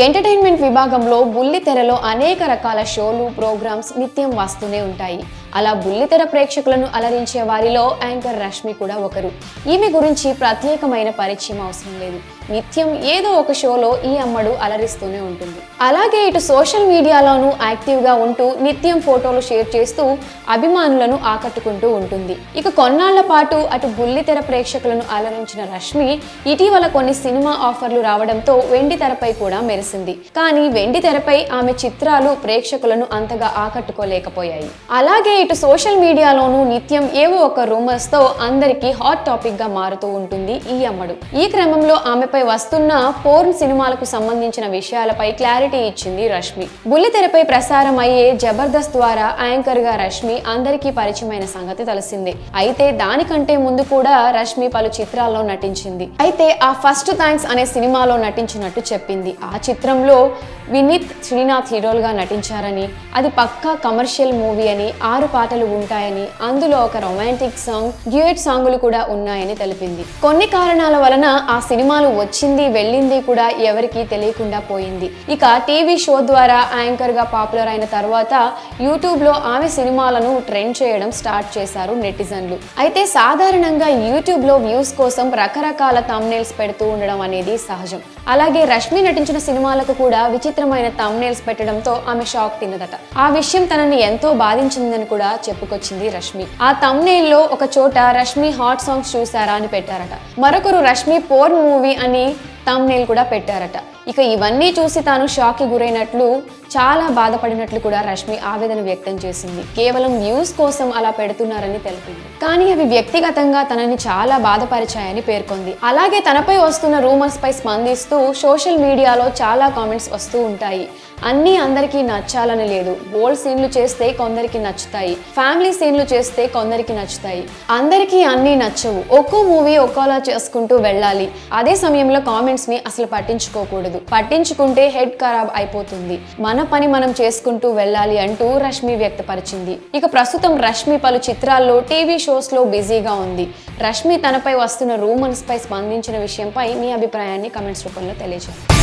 Entertainment విభాగంలో బుల్లితెరలో అనేక రకాల షోలు, ప్రోగ్రామ్స్ నిత్యం వస్తూనే ఉంటాయి. అలా బుల్లితెర ప్రేక్షకులను అలరించే వారిలో యాంకర్ రష్మి కూడా ఒకరు. ఈమె గురించి ప్రత్యేకమైన పరిచయం అవసరం లేదు. నిత్యం ఏదో ఒక షోలో ఈ అమ్మడు అలరిస్తూనే ఉంటుంది. అలాగే ఇటు సోషల్ మీడియాలోనూ యాక్టివ్గా ఉంటూ నిత్యం ఫోటోలు షేర్ చేస్తూ అభిమానులను ఆకట్టుకుంటూ ఉంటుంది. ఇక కొన్నాళ్ల పాటు అటు బుల్లితెర ప్రేక్షకులను అలరించిన రష్మి ఇటీవల కొన్ని సినిమా ఆఫర్లు రావడంతో వెండి తెరపై కూడా మెరిసింది. కానీ వెండి తెరపై ఆమె చిత్రాలు ప్రేక్షకులను అంతగా ఆకట్టుకోలేకపోయాయి. అలాగే ఇటు సోషల్ మీడియాలోనూ నిత్యం ఏవో ఒక రూమర్స్ తో అందరికీ హాట్ టాపిక్ గా మారుతూ ఉంటుంది ఈ అమ్మడు. ఈ క్రమంలో ఆమెపై వస్తున్న పోర్న్ సినిమాలకు సంబంధించిన విషయాలపై క్లారిటీ ఇచ్చింది రష్మి. బుల్లితెరపై ప్రసారం అయ్యే జబర్దస్త్ ద్వారా యాంకర్ గా రష్మి అందరికీ పరిచయమైన సంగతి తెలిసిందే. అయితే దానికంటే ముందు కూడా రష్మి పలు చిత్రాల్లో నటించింది. అయితే ఆ ఫస్ట్ థ్యాంక్స్ అనే సినిమాలో నటించినట్టు చెప్పింది. ఆ చిత్రంలో వినీత్ శ్రీనాథ్ హీరోలుగా నటించారని, అది పక్కా కమర్షియల్ మూవీ అని, 6 పాటలు ఉంటాయని, అందులో ఒక రొమాంటిక్ సాంగ్, డ్యూయట్ సాంగులు కూడా ఉన్నాయని తెలిపింది. కొన్ని కారణాల వలన ఆ సినిమాలు వచ్చింది వెళ్ళింది కూడా ఎవరికీ తెలియకుండా పోయింది. ఇక టీవీ షో ద్వారా యాంకర్ గా పాపులర్ అయిన తర్వాత యూట్యూబ్ లో ఆమె సినిమాలను ట్రెండ్ చేయడం స్టార్ట్ చేశారు నెటిజన్లు. అయితే సాధారణంగా యూట్యూబ్ లో వ్యూస్ కోసం రకరకాల థంబ్నెయిల్స్ పెడుతూ ఉండడం అనేది సహజం. అలాగే రష్మి నటించిన సినిమాలకు కూడా విచిత్రమైన థంబ్నెయిల్స్ పెట్టడంతో ఆమె షాక్ తిన్నదట. ఆ విషయం తనని ఎంతో బాధించిందని కూడా చెప్పుకొచ్చింది రష్మి. ఆ థంబ్నెయిల్ లో ఒక చోట రష్మి హాట్ సాంగ్స్ చూసారా అని పెట్టారట. మరొకరు రష్మి పోర్న్ మూవీ అని థంబ్నెయిల్ కూడా పెట్టారట. ఇక ఇవన్నీ చూసి తాను షాక్ కి గురైనట్లు, చాలా బాధపడినట్లు కూడా రష్మి ఆవేదన వ్యక్తం చేసింది. కేవలం వ్యూస్ కోసం అలా పెడుతున్నారని తెలిపింది. కానీ అవి వ్యక్తిగతంగా తనని చాలా బాధపరిచాయని పేర్కొంది. అలాగే తనపై వస్తున్న రూమర్స్ పై స్పందిస్తూ సోషల్ మీడియాలో చాలా కామెంట్స్ వస్తూ ఉంటాయి. అన్నీ అందరికీ నచ్చాలని లేదు. బోల్డ్ సీన్లు చేస్తే కొందరికి నచ్చుతాయి, ఫ్యామిలీ సీన్లు చేస్తే కొందరికి నచ్చుతాయి. అందరికీ అన్నీ నచ్చవు. ఒక్కో మూవీ ఒక్కోలా చేసుకుంటూ వెళ్ళాలి. అదే సమయంలో కామెంట్స్ ని అసలు పట్టించుకోకూడదు. పట్టించుకుంటే హెడ్ ఖరాబ్ అయిపోతుంది. మన పని మనం చేసుకుంటూ వెళ్ళాలి అంటూ రష్మి వ్యక్తపరిచింది. ఇక ప్రస్తుతం రష్మి పలు చిత్రాల్లో, టీవీ షోస్ లో బిజీగా ఉంది. రష్మి తనపై వస్తున్న రూమర్స్ పై స్పందించిన విషయంపై మీ అభిప్రాయాన్ని కమెంట్స్ రూపంలో తెలియజేయండి.